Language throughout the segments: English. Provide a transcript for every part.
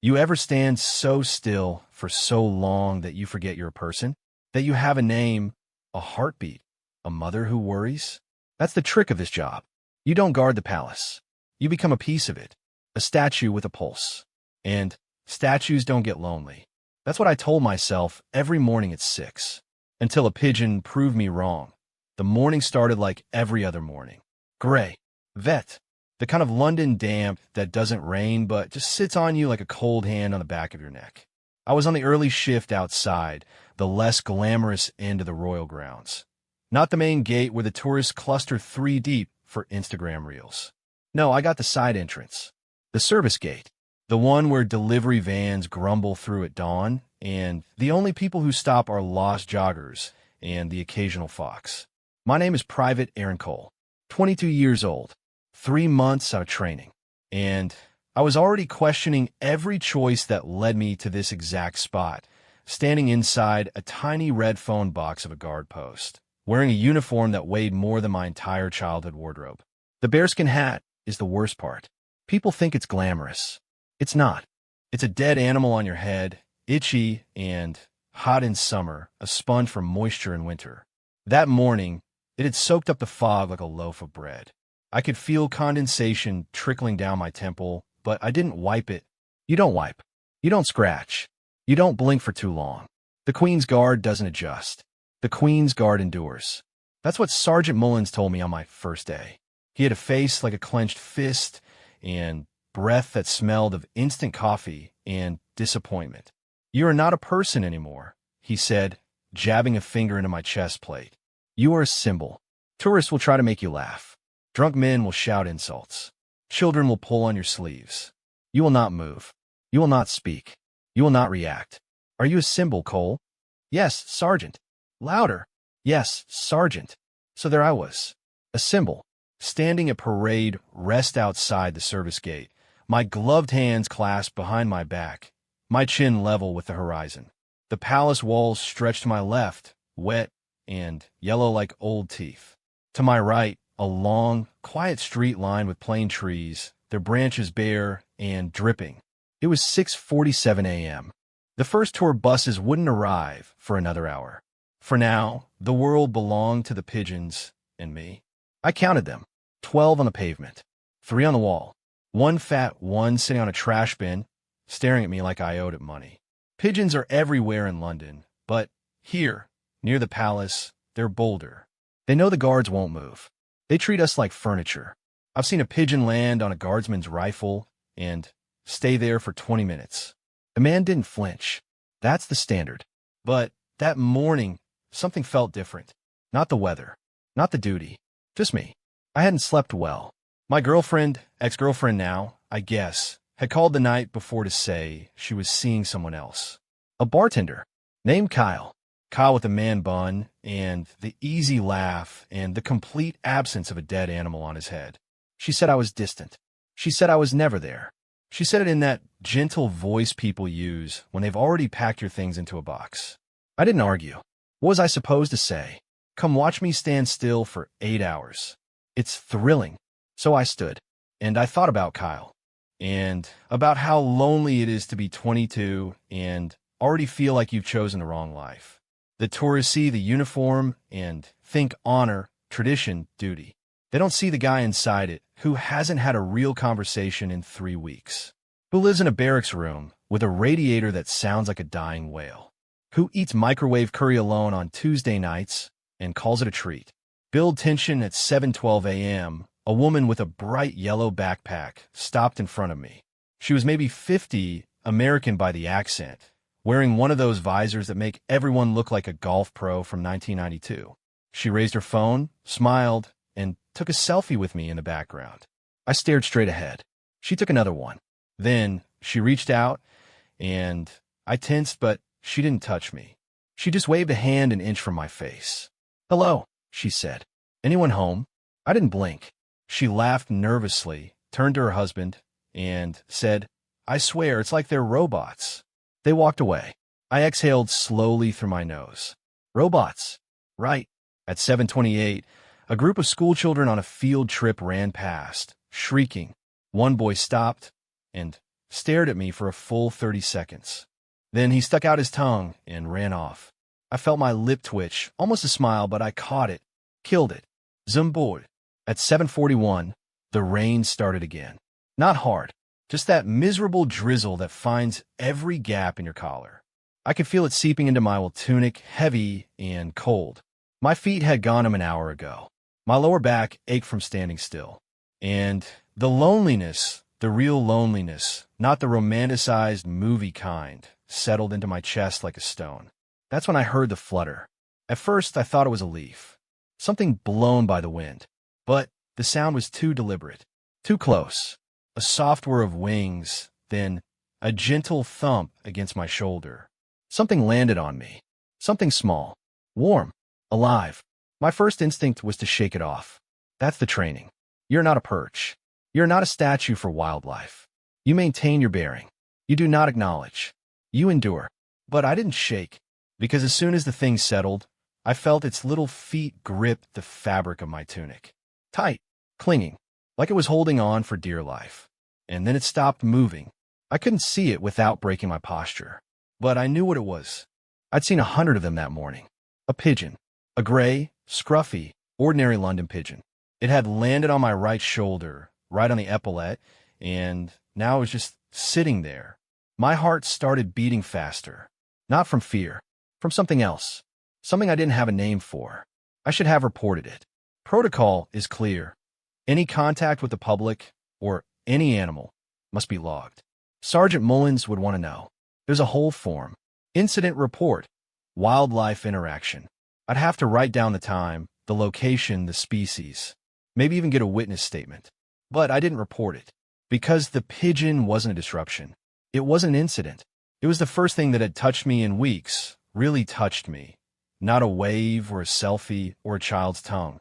You ever stand so still for so long that you forget you're a person? That you have a name, a heartbeat, a mother who worries? That's the trick of this job. You don't guard the palace. You become a piece of it, a statue with a pulse. And statues don't get lonely. That's what I told myself every morning at 6, until a pigeon proved me wrong. The morning started like every other morning. Gray. Vet. The kind of London damp that doesn't rain but just sits on you like a cold hand on the back of your neck. I was on the early shift outside, the less glamorous end of the royal grounds. Not the main gate where the tourists cluster 3 deep for Instagram reels. No, I got the side entrance. The service gate. The one where delivery vans grumble through at dawn, and the only people who stop are lost joggers and the occasional fox. My name is Private Aaron Cole, 22 years old, 3 months out of training, and I was already questioning every choice that led me to this exact spot, standing inside a tiny red phone box of a guard post, wearing a uniform that weighed more than my entire childhood wardrobe. The bearskin hat is the worst part. People think it's glamorous. It's not. It's a dead animal on your head, itchy and hot in summer, a sponge for moisture in winter. That morning, it had soaked up the fog like a loaf of bread. I could feel condensation trickling down my temple, but I didn't wipe it. You don't wipe. You don't scratch. You don't blink for too long. The Queen's Guard doesn't adjust. The Queen's Guard endures. That's what Sergeant Mullins told me on my first day. He had a face like a clenched fist and breath that smelled of instant coffee and disappointment. You are not a person anymore, he said, jabbing a finger into my chest plate. You are a symbol. Tourists will try to make you laugh. Drunk men will shout insults. Children will pull on your sleeves. You will not move. You will not speak. You will not react. Are you a symbol, Cole? Yes, Sergeant. Louder. Yes, Sergeant. So there I was, a symbol, standing at parade rest outside the service gate, my gloved hands clasped behind my back, my chin level with the horizon. The palace walls stretched to my left, wet and yellow like old teeth. To my right, a long, quiet street lined with plane trees, their branches bare and dripping. It was 6:47 a.m. The first tour buses wouldn't arrive for another hour. For now, the world belonged to the pigeons and me. I counted them, 12 on the pavement, 3 on the wall, one fat one sitting on a trash bin, staring at me like I owed it money. Pigeons are everywhere in London, but here, near the palace, they're bolder. They know the guards won't move. They treat us like furniture. I've seen a pigeon land on a guardsman's rifle and stay there for 20 minutes. The man didn't flinch. That's the standard. But that morning, something felt different. Not the weather, not the duty, just me. I hadn't slept well. My girlfriend, ex-girlfriend now, I guess, had called the night before to say she was seeing someone else. A bartender named Kyle. Kyle with a man bun and the easy laugh and the complete absence of a dead animal on his head. She said I was distant. She said I was never there. She said it in that gentle voice people use when they've already packed your things into a box. I didn't argue. What was I supposed to say? Come watch me stand still for 8 hours. It's thrilling. So I stood, and I thought about Kyle, and about how lonely it is to be 22 and already feel like you've chosen the wrong life. The tourists see the uniform and think honor, tradition, duty. They don't see the guy inside it who hasn't had a real conversation in 3 weeks, who lives in a barracks room with a radiator that sounds like a dying whale, who eats microwave curry alone on Tuesday nights and calls it a treat. Build tension at 7:12 a.m., a woman with a bright yellow backpack stopped in front of me. She was maybe 50, American by the accent, wearing one of those visors that make everyone look like a golf pro from 1992. She raised her phone, smiled, and took a selfie with me in the background. I stared straight ahead. She took another one. Then she reached out, and I tensed, but she didn't touch me. She just waved a hand an inch from my face. "Hello," she said. "Anyone home?" I didn't blink. She laughed nervously, turned to her husband, and said, "I swear, it's like they're robots." They walked away. I exhaled slowly through my nose. Robots. Right. At 7:28, a group of schoolchildren on a field trip ran past, shrieking. One boy stopped and stared at me for a full 30 seconds. Then he stuck out his tongue and ran off. I felt my lip twitch, almost a smile, but I caught it. Killed it. Zumbord. At 7:41, the rain started again. Not hard, just that miserable drizzle that finds every gap in your collar. I could feel it seeping into my wool tunic, heavy and cold. My feet had gone an hour ago. My lower back ached from standing still. And the loneliness, the real loneliness, not the romanticized movie kind, settled into my chest like a stone. That's when I heard the flutter. At first, I thought it was a leaf, something blown by the wind. But the sound was too deliberate, too close. A soft whir of wings, then a gentle thump against my shoulder. Something landed on me. Something small, warm, alive. My first instinct was to shake it off. That's the training. You're not a perch. You're not a statue for wildlife. You maintain your bearing. You do not acknowledge. You endure. But I didn't shake, because as soon as the thing settled, I felt its little feet grip the fabric of my tunic. Tight, clinging, like it was holding on for dear life. And then it stopped moving. I couldn't see it without breaking my posture. But I knew what it was. I'd seen 100 of them that morning. A pigeon. A gray, scruffy, ordinary London pigeon. It had landed on my right shoulder, right on the epaulette, and now it was just sitting there. My heart started beating faster. Not from fear. From something else. Something I didn't have a name for. I should have reported it. Protocol is clear. Any contact with the public, or any animal, must be logged. Sergeant Mullins would want to know. There's a whole form. Incident report. Wildlife interaction. I'd have to write down the time, the location, the species. Maybe even get a witness statement. But I didn't report it. Because the pigeon wasn't a disruption. It wasn't an incident. It was the first thing that had touched me in weeks, really touched me. Not a wave or a selfie or a child's tongue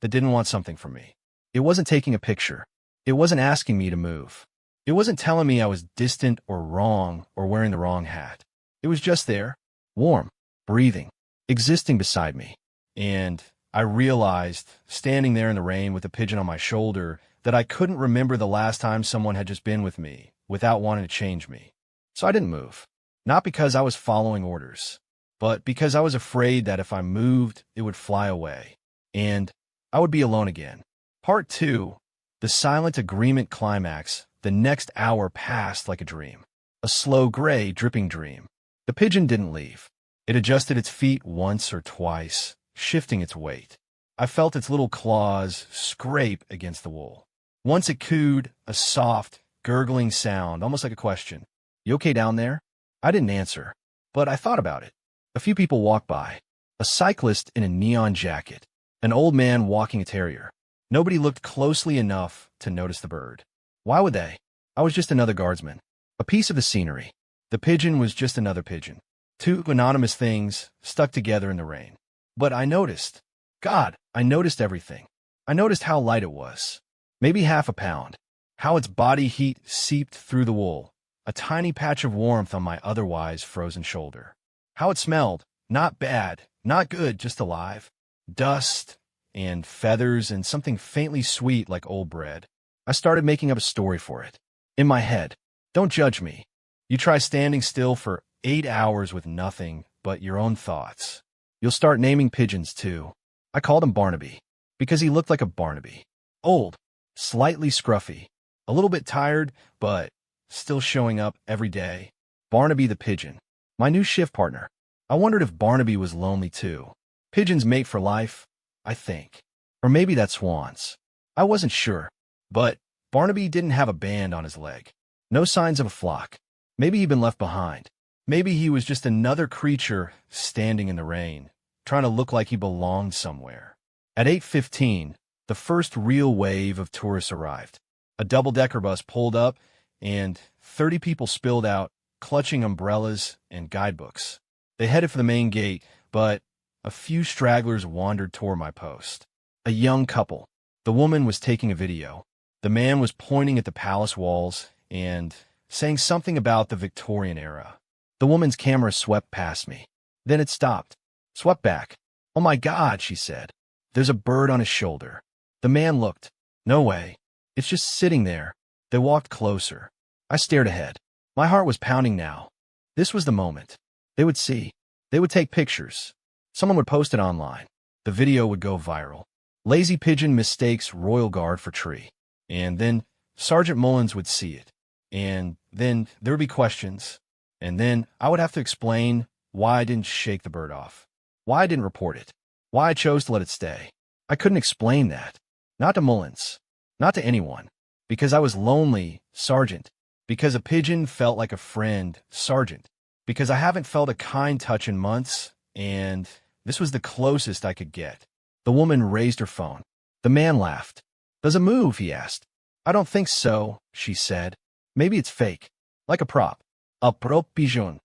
that didn't want something from me. It wasn't taking a picture. It wasn't asking me to move. It wasn't telling me I was distant or wrong or wearing the wrong hat. It was just there, warm, breathing, existing beside me. And I realized, standing there in the rain with a pigeon on my shoulder, that I couldn't remember the last time someone had just been with me without wanting to change me. So I didn't move. Not because I was following orders, but because I was afraid that if I moved, it would fly away. And I would be alone again. Part 2. The silent agreement climax. The next hour passed like a dream. A slow gray, dripping dream. The pigeon didn't leave. It adjusted its feet once or twice, shifting its weight. I felt its little claws scrape against the wool. Once it cooed, a soft, gurgling sound, almost like a question. You okay down there? I didn't answer, but I thought about it. A few people walked by. A cyclist in a neon jacket. An old man walking a terrier. Nobody looked closely enough to notice the bird. Why would they? I was just another guardsman. A piece of the scenery. The pigeon was just another pigeon. Two anonymous things stuck together in the rain. But I noticed. God, I noticed everything. I noticed how light it was. Maybe half a pound. How its body heat seeped through the wool. A tiny patch of warmth on my otherwise frozen shoulder. How it smelled. Not bad. Not good, just alive. Dust and feathers and something faintly sweet like old bread. I started making up a story for it. In my head. Don't judge me. You try standing still for 8 hours with nothing but your own thoughts. You'll start naming pigeons, too. I called him Barnaby, because he looked like a Barnaby. Old, slightly scruffy, a little bit tired, but still showing up every day. Barnaby the pigeon, my new shift partner. I wondered if Barnaby was lonely, too. Pigeons mate for life, I think. Or maybe that's swans. I wasn't sure. But Barnaby didn't have a band on his leg. No signs of a flock. Maybe he'd been left behind. Maybe he was just another creature standing in the rain, trying to look like he belonged somewhere. At 8:15, the first real wave of tourists arrived. A double-decker bus pulled up, and 30 people spilled out, clutching umbrellas and guidebooks. They headed for the main gate, but a few stragglers wandered toward my post. A young couple. The woman was taking a video. The man was pointing at the palace walls and saying something about the Victorian era. The woman's camera swept past me. Then it stopped. Swept back. Oh my God, she said. There's a bird on his shoulder. The man looked. No way. It's just sitting there. They walked closer. I stared ahead. My heart was pounding now. This was the moment. They would see. They would take pictures. Someone would post it online. The video would go viral. Lazy pigeon mistakes royal guard for tree. And then Sergeant Mullins would see it. And then there would be questions. And then I would have to explain why I didn't shake the bird off. Why I didn't report it. Why I chose to let it stay. I couldn't explain that. Not to Mullins. Not to anyone. Because I was lonely, Sergeant. Because a pigeon felt like a friend, Sergeant. Because I haven't felt a kind touch in months, and this was the closest I could get. The woman raised her phone. The man laughed. Does it move? He asked. I don't think so, she said. Maybe it's fake. Like a prop. A prop pigeon.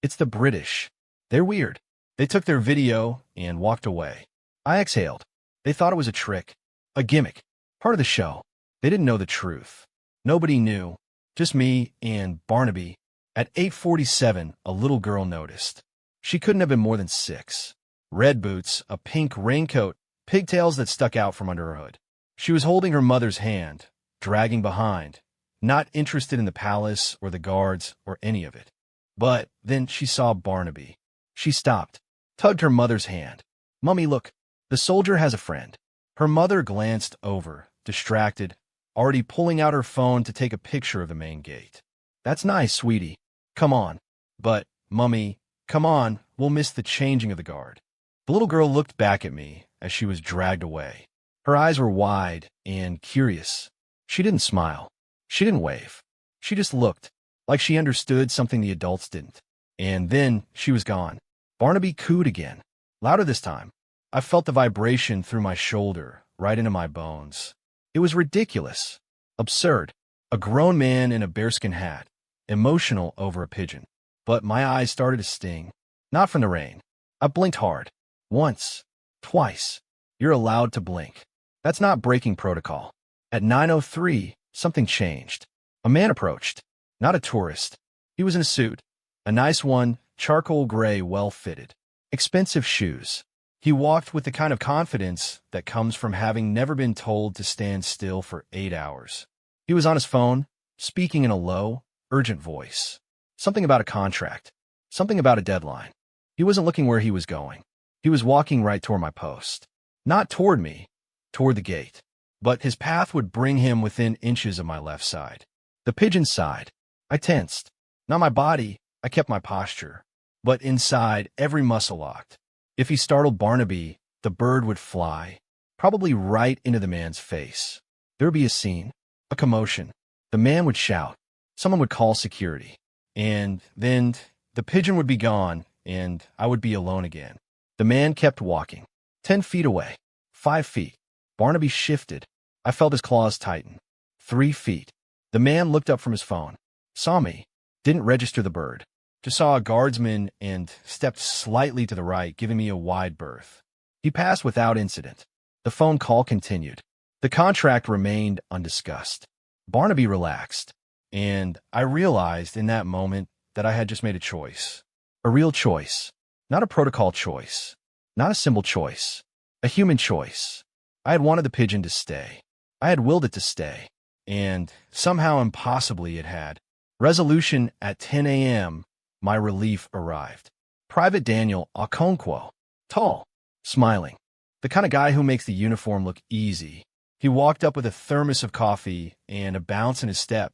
It's the British. They're weird. They took their video and walked away. I exhaled. They thought it was a trick. A gimmick. Part of the show. They didn't know the truth. Nobody knew. Just me and Barnaby. At 8:47, a little girl noticed. She couldn't have been more than 6. Red boots, a pink raincoat, pigtails that stuck out from under her hood. She was holding her mother's hand, dragging behind, not interested in the palace or the guards or any of it. But then she saw Barnaby. She stopped, tugged her mother's hand. Mummy, look, the soldier has a friend. Her mother glanced over, distracted, already pulling out her phone to take a picture of the main gate. That's nice, sweetie. Come on. But, Mummy, come on, we'll miss the changing of the guard. The little girl looked back at me as she was dragged away. Her eyes were wide and curious. She didn't smile. She didn't wave. She just looked, like she understood something the adults didn't. And then she was gone. Barnaby cooed again, louder this time. I felt the vibration through my shoulder, right into my bones. It was ridiculous, absurd. A grown man in a bearskin hat, emotional over a pigeon. But my eyes started to sting. Not from the rain. I blinked hard. Once. Twice. You're allowed to blink. That's not breaking protocol. At 9:03, something changed. A man approached. Not a tourist. He was in a suit. A nice one, charcoal gray, well-fitted. Expensive shoes. He walked with the kind of confidence that comes from having never been told to stand still for 8 hours. He was on his phone, speaking in a low, urgent voice. Something about a contract. Something about a deadline. He wasn't looking where he was going. He was walking right toward my post. Not toward me, toward the gate. But his path would bring him within inches of my left side. The pigeon side. I tensed. Not my body, I kept my posture. But inside, every muscle locked. If he startled Barnaby, the bird would fly, probably right into the man's face. There would be a scene, a commotion. The man would shout. Someone would call security. And then the pigeon would be gone, and I would be alone again. The man kept walking. 10 feet away. 5 feet. Barnaby shifted. I felt his claws tighten. 3 feet. The man looked up from his phone. Saw me. Didn't register the bird. Just saw a guardsman and stepped slightly to the right, giving me a wide berth. He passed without incident. The phone call continued. The contract remained undiscussed. Barnaby relaxed. And I realized in that moment that I had just made a choice. A real choice. Not a protocol choice. Not a symbol choice. A human choice. I had wanted the pigeon to stay. I had willed it to stay. And somehow impossibly it had. Resolution at 10 a.m. My relief arrived. Private Daniel Okonkwo. Tall. Smiling. The kind of guy who makes the uniform look easy. He walked up with a thermos of coffee and a bounce in his step.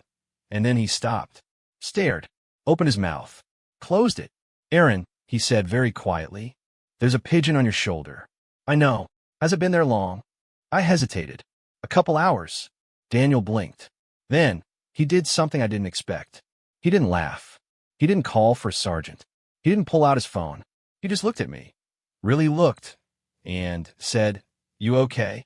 And then he stopped. Stared. Opened his mouth. Closed it. Aaron, he said very quietly. There's a pigeon on your shoulder. I know. Has it been there long? I hesitated. A couple hours. Daniel blinked. Then, he did something I didn't expect. He didn't laugh. He didn't call for Sergeant. He didn't pull out his phone. He just looked at me. Really looked. And said, You okay?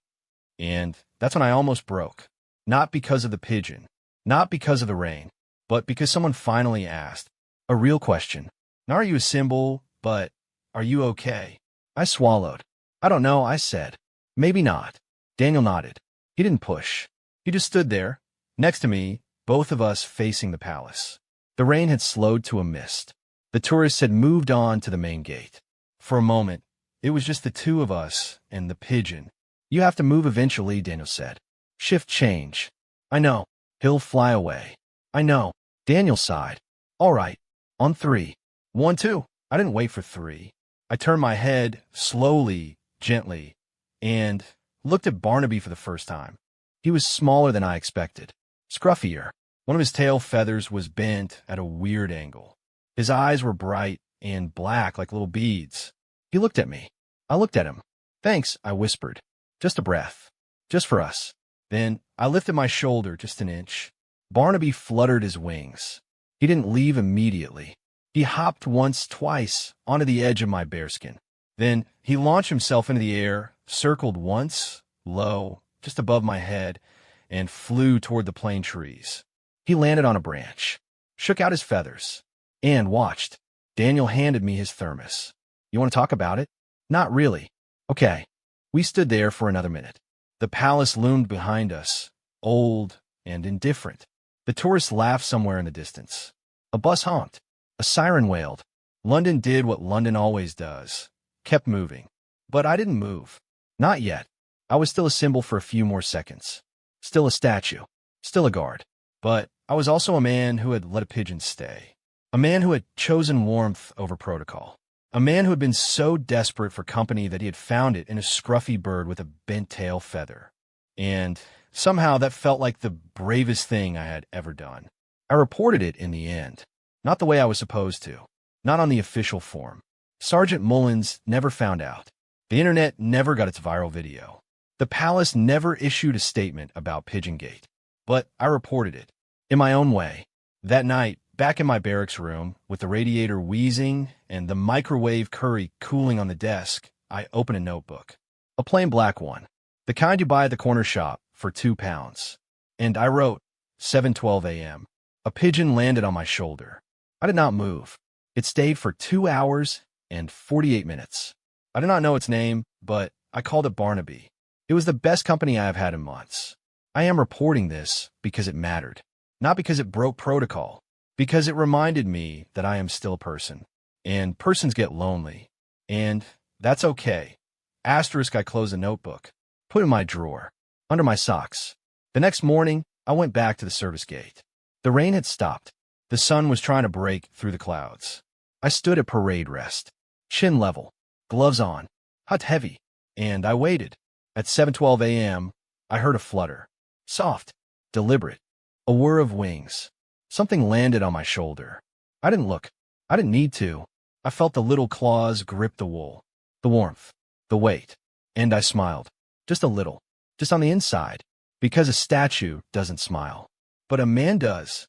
And that's when I almost broke. Not because of the pigeon. Not because of the rain. But because someone finally asked. A real question. Not are you a symbol, but are you okay? I swallowed. I don't know, I said. Maybe not. Daniel nodded. He didn't push. He just stood there, next to me, both of us facing the palace. The rain had slowed to a mist. The tourists had moved on to the main gate. For a moment, it was just the two of us and the pigeon. You have to move eventually, Daniel said. Shift change. I know. He'll fly away. I know. Daniel sighed. All right. On three. 1, 2. I didn't wait for three. I turned my head slowly, gently, and looked at Barnaby for the first time. He was smaller than I expected. Scruffier. One of his tail feathers was bent at a weird angle. His eyes were bright and black like little beads. He looked at me. I looked at him. Thanks, I whispered. Just a breath. Just for us. Then I lifted my shoulder just an inch. Barnaby fluttered his wings. He didn't leave immediately. He hopped once, twice, onto the edge of my bearskin. Then he launched himself into the air, circled once, low, just above my head, and flew toward the plane trees. He landed on a branch, shook out his feathers, and watched. Daniel handed me his thermos. You want to talk about it? Not really. Okay. We stood there for another minute. The palace loomed behind us, old and indifferent. The tourists laughed somewhere in the distance. A bus honked. A siren wailed. London did what London always does. Kept moving. But I didn't move. Not yet. I was still a symbol for a few more seconds. Still a statue. Still a guard. But I was also a man who had let a pigeon stay. A man who had chosen warmth over protocol. A man who had been so desperate for company that he had found it in a scruffy bird with a bent tail feather. And somehow that felt like the bravest thing I had ever done. I reported it in the end. Not the way I was supposed to. Not on the official form. Sergeant Mullins never found out. The internet never got its viral video. The palace never issued a statement about Pigeongate. But I reported it. In my own way. That night, back in my barracks room, with the radiator wheezing and the microwave curry cooling on the desk, I opened a notebook. A plain black one. The kind you buy at the corner shop for £2. And I wrote, 7:12 a.m. A pigeon landed on my shoulder. I did not move. It stayed for 2 hours and 48 minutes. I did not know its name, but I called it Barnaby. It was the best company I have had in months. I am reporting this because it mattered. Not because it broke protocol. Because it reminded me that I am still a person. And persons get lonely. And that's okay. Asterisk, I closed the notebook. Put it in my drawer. Under my socks. The next morning, I went back to the service gate. The rain had stopped. The sun was trying to break through the clouds. I stood at parade rest. Chin level. Gloves on. Hot heavy. And I waited. At 7:12 a.m., I heard a flutter. Soft. Deliberate. A whir of wings. Something landed on my shoulder. I didn't look. I didn't need to. I felt the little claws grip the wool. The warmth. The weight. And I smiled. Just a little. Just on the inside. Because a statue doesn't smile. But a man does.